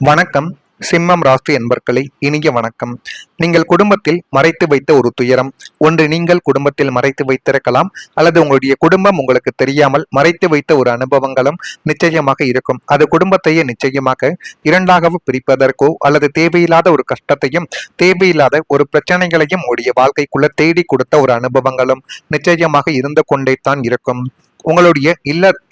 வணக்கம். சிம்மம் ராசி என்பர்களே, இனிய வணக்கம். நீங்கள் குடும்பத்தில் மறைத்து வைத்த ஒரு துயரம் ஒன்று நீங்கள் குடும்பத்தில் மறைத்து வைத்திருக்கலாம், அல்லது உங்களுடைய குடும்பம் உங்களுக்கு தெரியாமல் மறைத்து வைத்த ஒரு அனுபவங்களும் நிச்சயமாக இருக்கும். அது குடும்பத்தையே நிச்சயமாக இரண்டாக பிரிப்பதற்கோ அல்லது தேவையில்லாத ஒரு கஷ்டத்தையும் தேவையில்லாத ஒரு பிரச்சனைகளையும் உடைய வாழ்க்கைக்குள்ள தேடி கொடுத்த ஒரு அனுபவங்களும் நிச்சயமாக இருந்து கொண்டே தான் இருக்கும். உங்களுடைய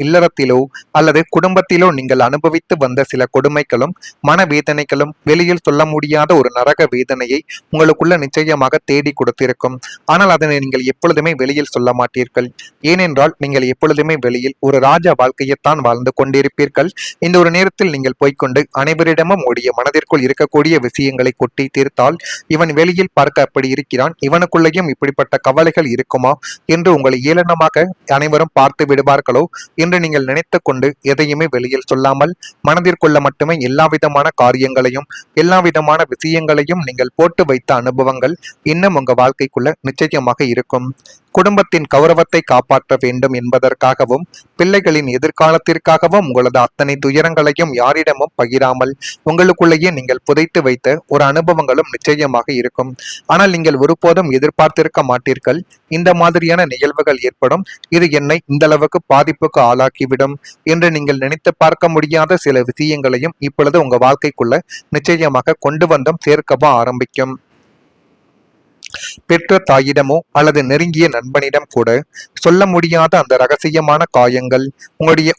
இல்லறத்திலோ அல்லது குடும்பத்திலோ நீங்கள் அனுபவித்து வந்த சில கொடுமைகளும் மனவேதனைகளும் வெளியில் சொல்ல முடியாத ஒரு நரக வேதனையை உங்களுக்குள்ள நிச்சயமாக தேடி கொடுத்திருக்கும். ஆனால் அதனை நீங்கள் எப்பொழுதுமே வெளியில் சொல்ல மாட்டீர்கள். ஏனென்றால் நீங்கள் எப்பொழுதுமே வெளியில் ஒரு ராஜா வாழ்க்கையைத்தான் வாழ்ந்து கொண்டிருப்பீர்கள். இந்த ஒரு நேரத்தில் நீங்கள் போய்கொண்டு அனைவரிடமும் உடைய மனதிற்குள் இருக்கக்கூடிய விஷயங்களை கொட்டி தீர்த்தால், இவன் வெளியில் பார்க்க அப்படி இருக்கிறான், இவனுக்குள்ளேயும் இப்படிப்பட்ட கவலைகள் இருக்குமா என்று உங்களை ஏளனமாக அனைவரும் பார்த்து விடுவார்களோ என்று நீங்கள் நினைத்து கொண்டு எதையுமே வெளியில் சொல்லாமல் மனதிற்குள்ள மட்டுமே எல்லா விதமான காரியங்களையும் எல்லா விதமான விஷயங்களையும் நீங்கள் போட்டு வைத்த அனுபவங்கள் இன்னும் உங்க வாழ்க்கைக்குள்ள நிச்சயமாக இருக்கும். குடும்பத்தின் கௌரவத்தை காப்பாற்ற வேண்டும் என்பதற்காகவும் பிள்ளைகளின் எதிர்காலத்திற்காகவும் உங்களது அத்தனை துயரங்களையும் யாரிடமும் பகிராமல் உங்களுக்குள்ளேயே நீங்கள் புதைத்து வைத்த ஒரு அனுபவங்களும் நிச்சயமாக இருக்கும். ஆனால் நீங்கள் ஒருபோதும் எதிர்பார்த்திருக்க மாட்டீர்கள் இந்த மாதிரியான நிகழ்வுகள் ஏற்படும், இது என்னை இந்த அளவுக்கு பாதிப்புக்கு ஆளாக்கிவிடும் என்று நீங்கள் நினைத்து பார்க்க முடியாத சில விஷயங்களையும் இப்பொழுது உங்க வாழ்க்கைக்குள்ள நிச்சயமாக கொண்டு வந்தும் சேர்க்கவும் ஆரம்பிக்கும். பெற்ற தாயிடமோ அல்லது நெருங்கிய நண்பனிடம் கூட சொல்ல முடியாத அந்த ரகசியமான காயங்கள்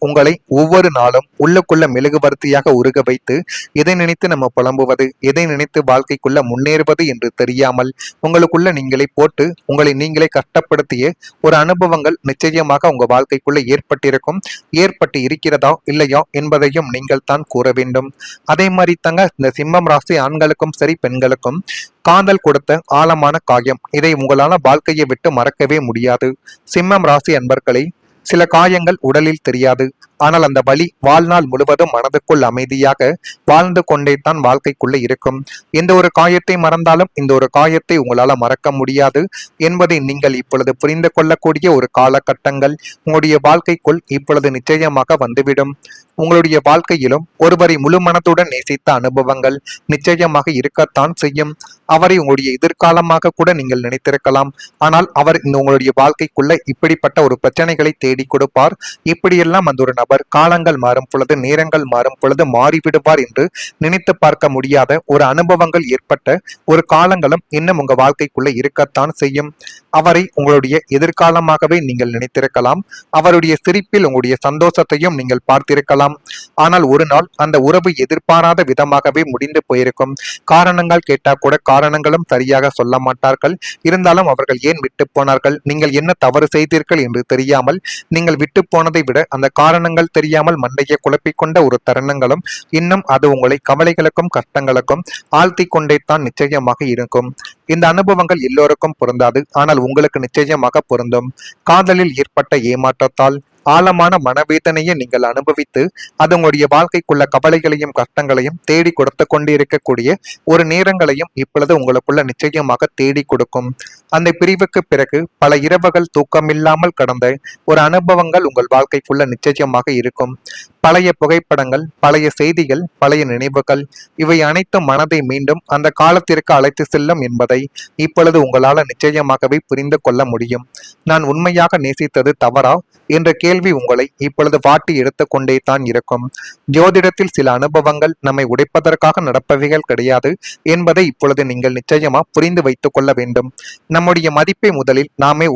உங்களை ஒவ்வொரு நாளும் உள்ளுக்குள்ள மெழுகுவர்த்தியாக உருக வைத்து எதை நினைத்து நம்ம புலம்புவது, எதை நினைத்து வாழ்க்கைக்குள்ள முன்னேறுவது என்று தெரியாமல் உங்களுக்குள்ள நீங்களே போட்டு உங்களை நீங்களே கஷ்டப்படுத்திய ஒரு அனுபவங்கள் நிச்சயமாக உங்க வாழ்க்கைக்குள்ள ஏற்பட்டிருக்கும். ஏற்பட்டு இருக்கிறதா இல்லையா என்பதையும் நீங்கள் தான் கூற வேண்டும். அதே மாதிரி தாங்க இந்த சிம்மம் ராசி ஆண்களுக்கும் சரி பெண்களுக்கும் காதல் கொடுத்த ஆழமான காயம், இதை உங்களால வாழ்க்கையை விட்டு மறக்கவே முடியாது. சிம்மம் ராசி அன்பர்களை, சில காயங்கள் உடலில் தெரியாது, ஆனால் அந்த வலி வாழ்நாள் முழுவதும் மனதுக்குள் அமைதியாக வாழ்ந்து கொண்டே தான் வாழ்க்கைக்குள்ள இருக்கும். எந்த ஒரு காயத்தை மறந்தாலும் இந்த ஒரு காயத்தை உங்களால மறக்க முடியாது என்பதை நீங்கள் இப்பொழுது புரிந்து கொள்ளக்கூடிய ஒரு காலகட்டங்கள் உங்களுடைய வாழ்க்கைக்குள் இப்பொழுது நிச்சயமாக வந்துவிடும். உங்களுடைய வாழ்க்கையிலும் ஒருவரை முழு மனத்துடன் நேசித்த அனுபவங்கள் நிச்சயமாக இருக்கத்தான் செய்யும். அவரை உங்களுடைய எதிர்காலமாக கூட நீங்கள் நினைத்திருக்கலாம். ஆனால் அவர் உங்களுடைய வாழ்க்கைக்குள்ள இப்படிப்பட்ட ஒரு பிரச்சனைகளை தேடி கொடுப்பார். இப்படியெல்லாம் அந்த ஒரு நபர் காலங்கள் மாறும் பொழுது நேரங்கள் மாறும் பொழுது மாறிவிடுவார் என்று நினைத்து பார்க்க முடியாத ஒரு அனுபவங்கள் ஏற்பட்ட ஒரு காலங்களும் இன்னும் உங்க வாழ்க்கைக்குள்ள இருக்கத்தான் செய்யும். அவரை உங்களுடைய எதிர்காலமாகவே நீங்கள் நினைத்திருக்கலாம். அவருடைய சிரிப்பில் உங்களுடைய சந்தோஷத்தையும் நீங்கள் பார்த்திருக்கலாம். ஆனால் ஒரு நாள் அந்த உறவு எதிர்பாராத விதமாகவே முடிந்து போயிருக்கும். காரணங்கள் கேட்டா கூட காரணங்களும் சரியாக சொல்ல மாட்டார்கள். இருந்தாலும் அவர்கள் ஏன் விட்டு போனார்கள், நீங்கள் என்ன தவறு செய்தீர்கள் என்று தெரியாமல் நீங்கள் விட்டு போனதை விட அந்த காரணங்கள் தெரியாமல் மண்டையை குழப்பிக்கொண்ட ஒரு தருணங்களும் இன்னும் அது உங்களை கவலைகளுக்கும் கஷ்டங்களுக்கும் ஆழ்த்தி கொண்டே தான் நிச்சயமாக இருக்கும். இந்த அனுபவங்கள் எல்லோருக்கும் பொருந்தாது, ஆனால் உங்களுக்கு நிச்சயமாக பொருந்தும். காதலில் ஏற்பட்ட ஏமாற்றத்தால் ஆழமான மனவேதனையை நீங்கள் அனுபவித்து அது உங்களுடைய வாழ்க்கைக்குள்ள கவலைகளையும் கஷ்டங்களையும் தேடி கொடுத்து கொண்டு இருக்கக்கூடிய ஒரு நேரங்களையும் இப்பொழுது உங்களுக்குள்ள நிச்சயமாக தேடி கொடுக்கும். அந்த பிரிவுக்கு பிறகு பல இரவுகள் தூக்கமில்லாமல் கடந்த ஒரு அனுபவங்கள் உங்கள் வாழ்க்கைக்குள்ள நிச்சயமாக இருக்கும். பழைய புகைப்படங்கள், பழைய செய்திகள், பழைய நினைவுகள், இவை அனைத்தும் மனதை மீண்டும் அந்த காலத்திற்கு அழைத்து செல்லும் என்பதை இப்பொழுது உங்களால் நிச்சயமாகவே புரிந்து கொள்ள முடியும். நான் உண்மையாக நேசித்தது தவறா என்ற கேள்வி உங்களை இப்பொழுது வாட்டி எடுத்துக்கொண்டே தான் இருக்கும். ஜோதிடத்தில் சில அனுபவங்கள் நம்மை உடைப்பதற்காக நடப்பவைகள் கிடையாது என்பதை இப்பொழுது நீங்கள் நிச்சயமா புரிந்து வைத்துக் கொள்ள வேண்டும். நம்முடைய மதிப்பை முதலில் நாமே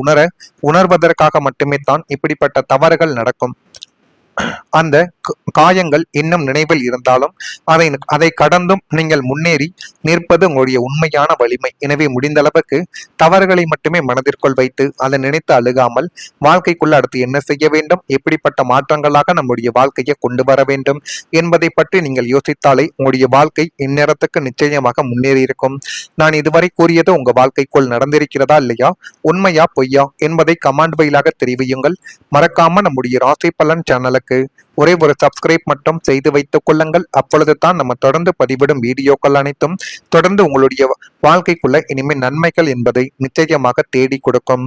உணர்வதற்காக மட்டுமே தான் இப்படிப்பட்ட தவறுகள் நடக்கும். அந்த காயங்கள் இன்னும் நினைவில் இருந்தாலும் அதை கடந்தும் நீங்கள் முன்னேறி நிற்பது உங்களுடைய உண்மையான வலிமை. எனவே முடிந்த அளவுக்கு தவறுகளை மட்டுமே மனதிற்குள் வைத்து அதை நினைத்து அழுகாமல் வாழ்க்கைக்குள்ள அடுத்து என்ன செய்ய வேண்டும், எப்படிப்பட்ட மாற்றங்களாக நம்முடைய வாழ்க்கையை கொண்டு வர வேண்டும் என்பதை பற்றி நீங்கள் யோசித்தாலே உங்களுடைய வாழ்க்கை இந்நேரத்துக்கு நிச்சயமாக முன்னேறி இருக்கும். நான் இதுவரை கூறியது உங்க வாழ்க்கைக்குள் நடந்திருக்கிறதா இல்லையா, உண்மையா பொய்யா என்பதை கமெண்ட் வாயிலாக தெரிவியுங்கள். மறக்காம நம்முடைய ராசி பலன் சேனலுக்கு ஒரே ஒரு சப்ஸ்கிரைப் மட்டும் செய்து வைத்துக் கொள்ளுங்கள். அப்பொழுது தான் நம்ம தொடர்ந்து பதிவிடும் வீடியோக்கள் அனைத்தும் தொடர்ந்து உங்களுடைய வாழ்க்கைக்குள்ள இனிமேல் நன்மைகள் என்பதை நிச்சயமாக தேடி கொடுக்கும்.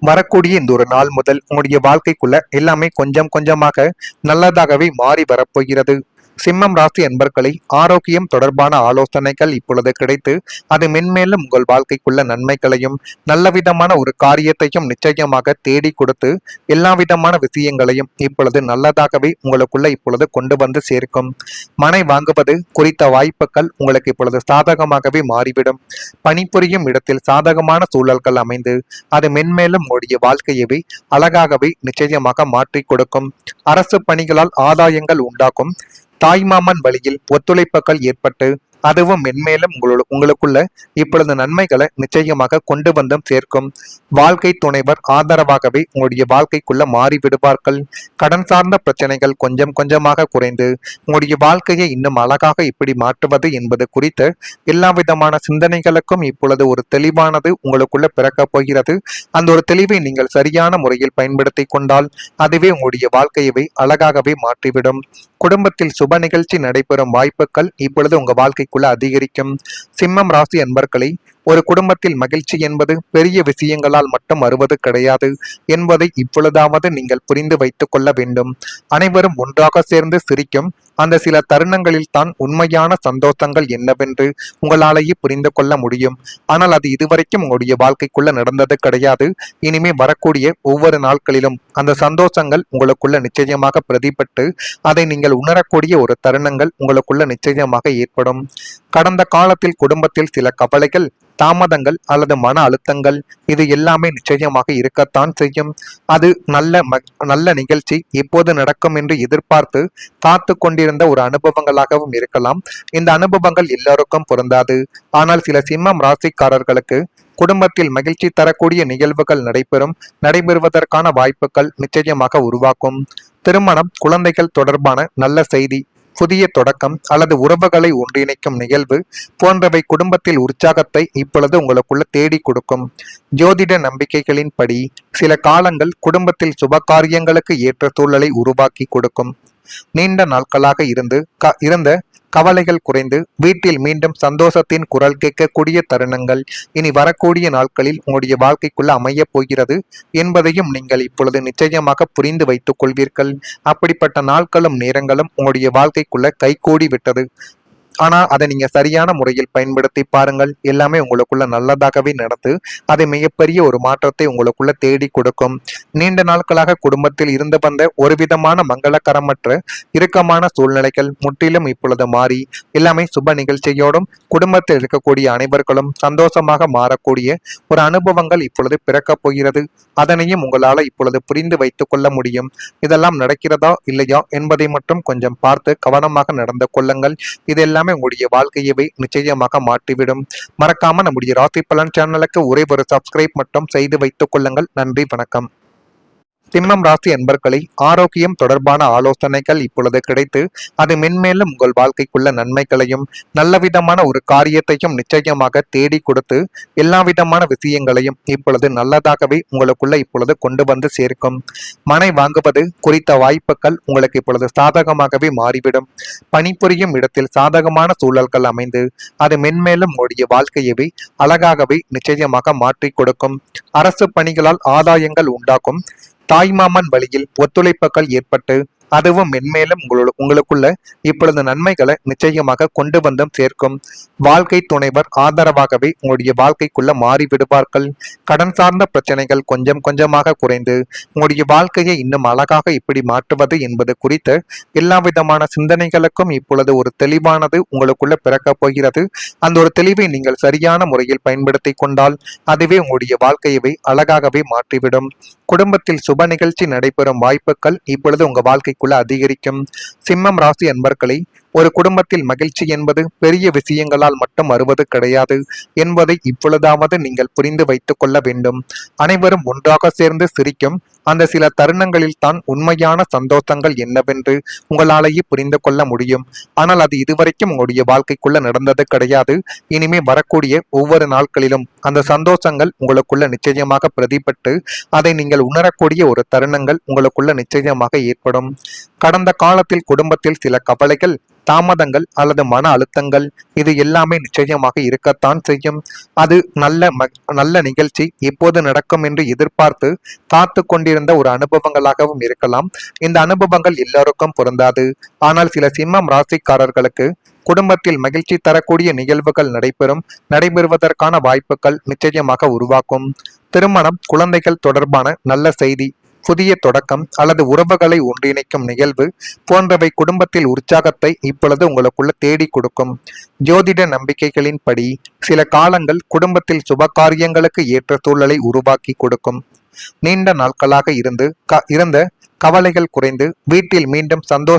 வரக்கூடிய இந்த ஒரு நாள் முதல் உங்களுடைய வாழ்க்கைக்குள்ள எல்லாமே கொஞ்சம் கொஞ்சமாக நல்லதாகவே மாறி வரப்போகிறது. சிம்மம் ராசி அன்பர்களை ஆரோக்கியம் தொடர்பான ஆலோசனைகள் இப்பொழுது கிடைத்து அது மென்மேலும் உங்கள் வாழ்க்கைக்குள்ள நன்மைகளையும் நல்ல விதமான ஒரு காரியத்தையும் நிச்சயமாக தேடி கொடுத்து எல்லா விதமான விஷயங்களையும் இப்பொழுது நல்லதாகவே உங்களுக்குள்ள இப்பொழுது கொண்டு வந்து சேர்க்கும். மனை வாங்குவது குறித்த வாய்ப்புகள் உங்களுக்கு இப்பொழுது சாதகமாகவே மாறிவிடும். பணிபுரியும் இடத்தில் சாதகமான சூழல்கள் அமைந்து அது மென்மேலும் உங்களுடைய வாழ்க்கையவே அழகாகவே நிச்சயமாக மாற்றி கொடுக்கும். அரசு பணிகளால் ஆதாயங்கள் உண்டாகும். தாய்மாமன் வழியில் ஒத்துழைப்புகள் ஏற்பட்டு அதுவும் மென்மேலும் உங்களுக்குள்ள இப்பொழுது நன்மைகளை நிச்சயமாக கொண்டு வந்தும் சேர்க்கும். வாழ்க்கை துணைவர் ஆதரவாகவே உங்களுடைய வாழ்க்கைக்குள்ள மாறிவிடுவார்கள். கடன் சார்ந்த பிரச்சனைகள் கொஞ்சம் கொஞ்சமாக குறைந்து உங்களுடைய வாழ்க்கையை இன்னும் அழகாக இப்படி மாற்றுவது என்பது குறித்த எல்லா விதமான சிந்தனைகளுக்கும் இப்பொழுது ஒரு தெளிவானது உங்களுக்குள்ள பிறக்கப் போகிறது. அந்த ஒரு தெளிவை நீங்கள் சரியான முறையில் பயன்படுத்தி கொண்டால் அதுவே உங்களுடைய வாழ்க்கையவே அழகாகவே மாற்றிவிடும். குடும்பத்தில் சுப நிகழ்ச்சி நடைபெறும் வாய்ப்புகள் இப்பொழுது உங்க வாழ்க்கைக்குள்ள அதிகரிக்கும். சிம்மம் ராசி அன்பர்களை ஒரு குடும்பத்தில் மகிழ்ச்சி என்பது பெரிய விஷயங்களால் மட்டும் வருவது கிடையாது என்பதை இப்பொழுதாவது நீங்கள் புரிந்து வைத்துக் கொள்ள வேண்டும். அனைவரும் ஒன்றாக சேர்ந்து சிரிக்கும் அந்த சில தருணங்களில் தான் உண்மையான சந்தோஷங்கள் என்னவென்று உங்களாலேயே புரிந்து கொள்ள முடியும். ஆனால் அது இதுவரைக்கும் உங்களுடைய வாழ்க்கைக்குள்ள நடந்தது கிடையாது. இனிமே வரக்கூடிய ஒவ்வொரு நாட்களிலும் அந்த சந்தோஷங்கள் உங்களுக்குள்ள நிச்சயமாக பிரதிபட்டு அதை நீங்கள் உணரக்கூடிய ஒரு தருணங்கள் உங்களுக்குள்ள நிச்சயமாக ஏற்படும். கடந்த காலத்தில் குடும்பத்தில் சில கவலைகள், தாமதங்கள் அல்லது மன அழுத்தங்கள் இது எல்லாமே நிச்சயமாக இருக்கத்தான் செய்யும். அது நல்ல நிகழ்ச்சி எப்போது நடக்கும் என்று எதிர்பார்த்து காத்து கொண்டிருந்த ஒரு அனுபவங்களாகவும் இருக்கலாம். இந்த அனுபவங்கள் எல்லோருக்கும் பொருந்தாது. ஆனால் சில சிம்மம் ராசிக்காரர்களுக்கு குடும்பத்தில் மகிழ்ச்சி தரக்கூடிய நிகழ்வுகள் நடைபெறுவதற்கான வாய்ப்புகள் நிச்சயமாக உருவாக்கும். திருமணம், குழந்தைகள் தொடர்பான நல்ல செய்தி, புதிய தொடக்கம் அல்லது உறவுகளை ஒன்றிணைக்கும் நிகழ்வு போன்றவை குடும்பத்தில் உற்சாகத்தை இப்பொழுது உங்களுக்குள்ள தேடி கொடுக்கும். ஜோதிட நம்பிக்கைகளின்படி சில காலங்கள் குடும்பத்தில் சுப காரியங்களுக்கு ஏற்ற சூழலை உருவாக்கி கொடுக்கும். நீண்ட நாட்களாக இருந்த கவலைகள் குறைந்து வீட்டில் மீண்டும் சந்தோஷத்தின் குரல் கேட்கக்கூடிய தருணங்கள் இனி வரக்கூடிய நாட்களில் உங்களுடைய வாழ்க்கைக்குள்ள அமைய போகிறது என்பதையும் நீங்கள் இப்பொழுது நிச்சயமாக புரிந்து வைத்துக் கொள்வீர்கள். அப்படிப்பட்ட நாட்களும் நேரங்களும் உங்களுடைய வாழ்க்கைக்குள்ள கைகூடி விட்டது. ஆனா அதை நீங்க சரியான முறையில் பயன்படுத்தி பாருங்கள். எல்லாமே உங்களுக்குள்ள நல்லதாகவே நடந்து அது மிகப்பெரிய ஒரு மாற்றத்தை உங்களுக்குள்ள தேடி கொடுக்கும். நீண்ட நாட்களாக குடும்பத்தில் இருந்து வந்த ஒரு விதமான மங்களகரமற்ற இறுக்கமான சூழ்நிலைகள் முற்றிலும் இப்பொழுது மாறி எல்லாமே சுப நிகழ்ச்சியோடும் குடும்பத்தில் இருக்கக்கூடிய அனைவர்களும் சந்தோஷமாக மாறக்கூடிய ஒரு அனுபவங்கள் இப்பொழுது பிறக்கப் போகிறது. அதனையும் உங்களால இப்பொழுது புரிந்து வைத்துக் கொள்ள முடியும். இதெல்லாம் நடக்கிறதா இல்லையா என்பதை மட்டும் கொஞ்சம் பார்த்து கவனமாக நடந்து கொள்ளுங்கள். இதெல்லாம் உங்களுடைய வாழ்க்கையவே நிச்சயமாக மாற்றிவிடும். மறக்காம நம்முடைய ராசி பலன் சேனலுக்கு ஒரே ஒரு சப்ஸ்கிரைப் மட்டும் செய்து வைத்துக் கொள்ளுங்கள். நன்றி, வணக்கம். சிம்மம் ராசி அன்பர்களை ஆரோக்கியம் தொடர்பான ஆலோசனைகள் இப்பொழுது கிடைத்து அது மென்மேலும் உங்கள் வாழ்க்கைக்குள்ள நன்மைகளையும் நல்ல விதமான ஒரு காரியத்தையும் நிச்சயமாக தேடி கொடுத்து எல்லா விதமான விஷயங்களையும் இப்பொழுது நல்லதாகவே உங்களுக்குள்ள இப்பொழுது கொண்டு வந்து சேர்க்கும். மனை வாங்குவது குறித்த வாய்ப்புகள் உங்களுக்கு இப்பொழுது சாதகமாகவே மாறிவிடும். பணிபுரியும் இடத்தில் சாதகமான சூழல்கள் அமைந்து அது மென்மேலும் உங்களுடைய வாழ்க்கையவே அழகாகவே நிச்சயமாக மாற்றி கொடுக்கும். அரசு பணிகளால் ஆதாயங்கள் உண்டாகும். தாய்மாமன் வழியில் ஒத்துழைப்புகள் ஏற்பட்டு அதுவும் மென்மேலும் உங்களுக்குள்ள இப்பொழுது நன்மைகளை நிச்சயமாக கொண்டு வந்தும் சேர்க்கும். வாழ்க்கை துணைவர் ஆதரவாகவே உங்களுடைய வாழ்க்கைக்குள்ள மாறிவிடுவார்கள். கடன் சார்ந்த பிரச்சனைகள் கொஞ்சம் கொஞ்சமாக குறைந்து உங்களுடைய வாழ்க்கையை இன்னும் அழகாக இப்படி மாற்றுவது என்பது குறித்த எல்லா விதமான சிந்தனைகளுக்கும் இப்பொழுது ஒரு தெளிவானது உங்களுக்குள்ள பிறக்கப் போகிறது. அந்த ஒரு தெளிவை நீங்கள் சரியான முறையில் பயன்படுத்தி கொண்டால் அதுவே உங்களுடைய வாழ்க்கையவே அழகாகவே மாற்றிவிடும். குடும்பத்தில் சுப நிகழ்ச்சி நடைபெறும் வாய்ப்புகள் இப்பொழுது உங்க வாழ்க்கைக்குள்ள அதிகரிக்கும். சிம்மம் ராசி அன்பர்களை ஒரு குடும்பத்தில் மகிழ்ச்சி என்பது பெரிய விஷயங்களால் மட்டும் வருவது கிடையாது என்பதை இப்பொழுதாவது நீங்கள் புரிந்து வைத்துக் கொள்ள வேண்டும். அனைவரும் ஒன்றாக சேர்ந்து சிரிக்கும் அந்த சில தருணங்களில் தான் உண்மையான சந்தோஷங்கள் என்னவென்று உங்களாலேயே புரிந்து கொள்ள முடியும். ஆனால் அது இதுவரைக்கும் உங்களுடைய வாழ்க்கைக்குள்ள நடந்தது கிடையாது. இனிமே வரக்கூடிய ஒவ்வொரு நாட்களிலும் அந்த சந்தோஷங்கள் உங்களுக்குள்ள நிச்சயமாக பிரதிபட்டு அதை நீங்கள் உணரக்கூடிய ஒரு தருணங்கள் உங்களுக்குள்ள நிச்சயமாக ஏற்படும். கடந்த காலத்தில் குடும்பத்தில் சில கவலைகள், தாமதங்கள் அல்லது மன அழுத்தங்கள் இது எல்லாமே நிச்சயமாக இருக்கத்தான் செய்யும். அது நல்ல நிகழ்ச்சி எப்போது நடக்கும் என்று எதிர்பார்த்து காத்து கொண்டிருந்த ஒரு அனுபவங்களாகவும் இருக்கலாம். இந்த அனுபவங்கள் எல்லோருக்கும் பொருந்தாது. ஆனால் சில சிம்மம் ராசிக்காரர்களுக்கு குடும்பத்தில் மகிழ்ச்சி தரக்கூடிய நிகழ்வுகள் நடைபெறுவதற்கான வாய்ப்புகள் நிச்சயமாக உருவாக்கும். திருமணம், குழந்தைகள் தொடர்பான நல்ல செய்தி, புதிய தொடக்கம் அல்லது உறவுகளை ஒன்றிணைக்கும் நிகழ்வு போன்றவை குடும்பத்தில் உற்சாகத்தை இப்பொழுது உங்களுக்குள்ள தேடி கொடுக்கும். ஜோதிட நம்பிக்கைகளின்படி சில காலங்கள் குடும்பத்தில் சுப காரியங்களுக்கு ஏற்ற சூழலை உருவாக்கி கொடுக்கும். நீண்ட நாட்களாக இருந்த கவலைகள் குறைந்து வீட்டில் மீண்டும் சந்தோஷ